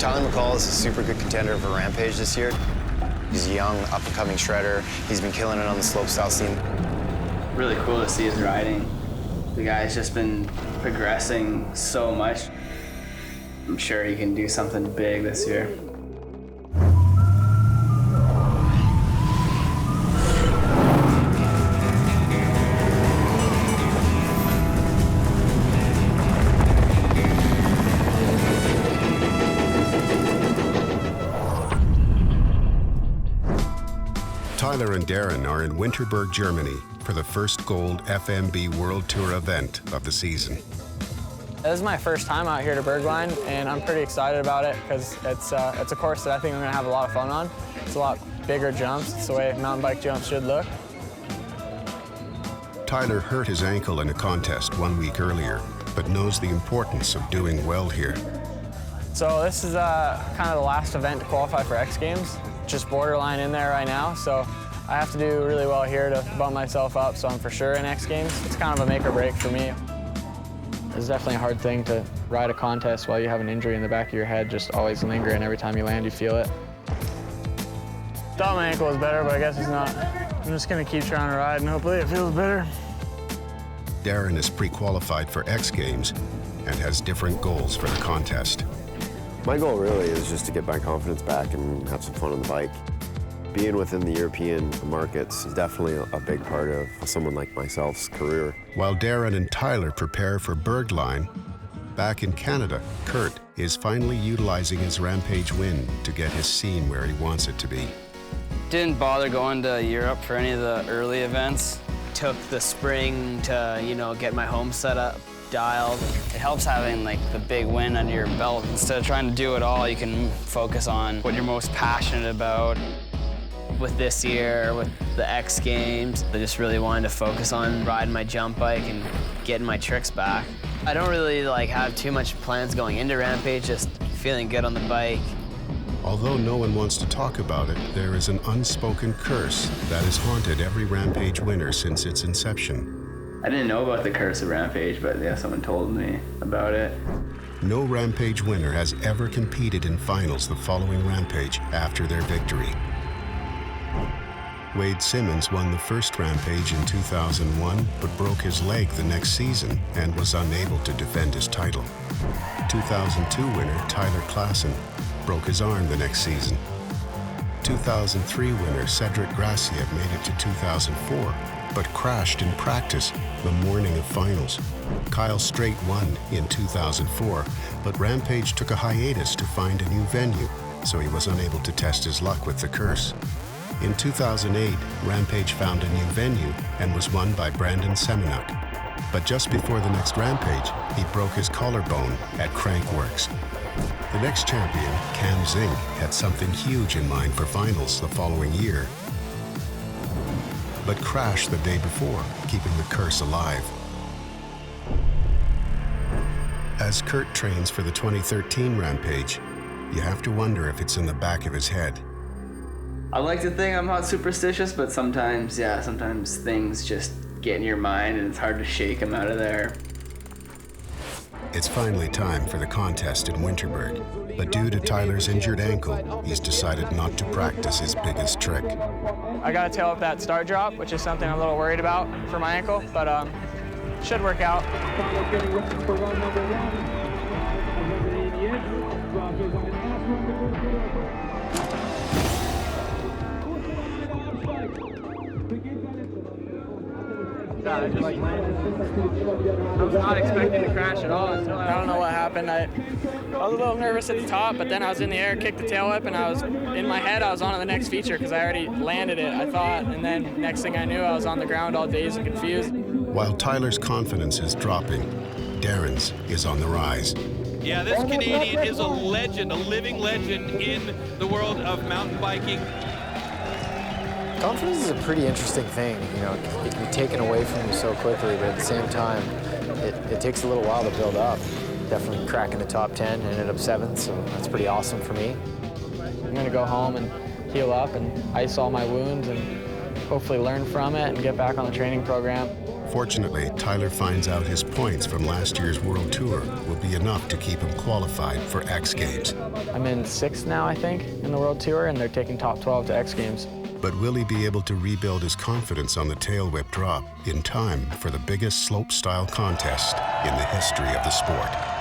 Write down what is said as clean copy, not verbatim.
Tyler McCall is a super good contender for Rampage this year. He's a young, up-and-coming shredder. He's been killing it on the slopestyle scene. Really cool to see his riding. The guy's just been progressing so much. I'm sure he can do something big this year. Tyler and Darren are in Winterberg, Germany for the first gold FMB World Tour event of the season. This is my first time out here to Bergline, and I'm pretty excited about it because it's a course that I think I'm going to have a lot of fun on. It's a lot bigger jumps. It's the way mountain bike jumps should look. Tyler hurt his ankle in a contest 1 week earlier, but knows the importance of doing well here. So this is kind of the last event to qualify for X Games. Just borderline in there right now, so I have to do really well here to bump myself up, so I'm for sure in X Games. It's kind of a make or break for me. It's definitely a hard thing to ride a contest while you have an injury in the back of your head, just always lingering. Every time you land, you feel it. Thought my ankle was better, but I guess it's not. I'm just gonna keep trying to ride and hopefully it feels better. Darren is pre-qualified for X Games and has different goals for the contest. My goal really is just to get my confidence back and have some fun on the bike. Being within the European markets is definitely a big part of someone like myself's career. While Darren and Tyler prepare for Bergline, back in Canada, Kurt is finally utilizing his Rampage win to get his scene where he wants it to be. Didn't bother going to Europe for any of the early events. Took the spring to, get my home set up, dialed. It helps having like the big win under your belt. Instead of trying to do it all, you can focus on what you're most passionate about. With this year, with the X Games, I just really wanted to focus on riding my jump bike and getting my tricks back. I don't really have too much plans going into Rampage, just feeling good on the bike. Although no one wants to talk about it, there is an unspoken curse that has haunted every Rampage winner since its inception. I didn't know about the curse of Rampage, but yeah, someone told me about it. No Rampage winner has ever competed in finals the following Rampage after their victory. Wade Simmons won the first Rampage in 2001, but broke his leg the next season and was unable to defend his title. 2002 winner Tyler Klassen broke his arm the next season. 2003 winner Cedric Gracia made it to 2004, but crashed in practice the morning of finals. Kyle Strait won in 2004, but Rampage took a hiatus to find a new venue, so he was unable to test his luck with the curse. In 2008, Rampage found a new venue and was won by Brandon Semenuk. But just before the next Rampage, he broke his collarbone at Crankworks. The next champion, Cam Zink, had something huge in mind for finals the following year, but crashed the day before, keeping the curse alive. As Kurt trains for the 2013 Rampage, you have to wonder if it's in the back of his head. I like to think I'm not superstitious, but sometimes things just get in your mind and it's hard to shake them out of there. It's finally time for the contest in Winterberg, but due to Tyler's injured ankle, he's decided not to practice his biggest trick. I got to tail up that start drop, which is something I'm a little worried about for my ankle, but should work out. I was not expecting to crash at all. I don't know what happened. I was a little nervous at the top, but then I was in the air, kicked the tail whip, and I was in my head. I was on to the next feature because I already landed it, I thought. And then next thing I knew, I was on the ground all dazed and confused. While Tyler's confidence is dropping, Darren's is on the rise. Yeah, this Canadian is a legend, a living legend in the world of mountain biking. Confidence is a pretty interesting thing. It can be taken away from you so quickly, but at the same time, it takes a little while to build up. Definitely cracking the top 10, ended up 7th, so that's pretty awesome for me. I'm gonna go home and heal up and ice all my wounds and hopefully learn from it and get back on the training program. Unfortunately, Tyler finds out his points from last year's World Tour will be enough to keep him qualified for X Games. I'm in 6th now, I think, in the World Tour, and they're taking top 12 to X Games. But will he be able to rebuild his confidence on the tail whip drop in time for the biggest slope style contest in the history of the sport?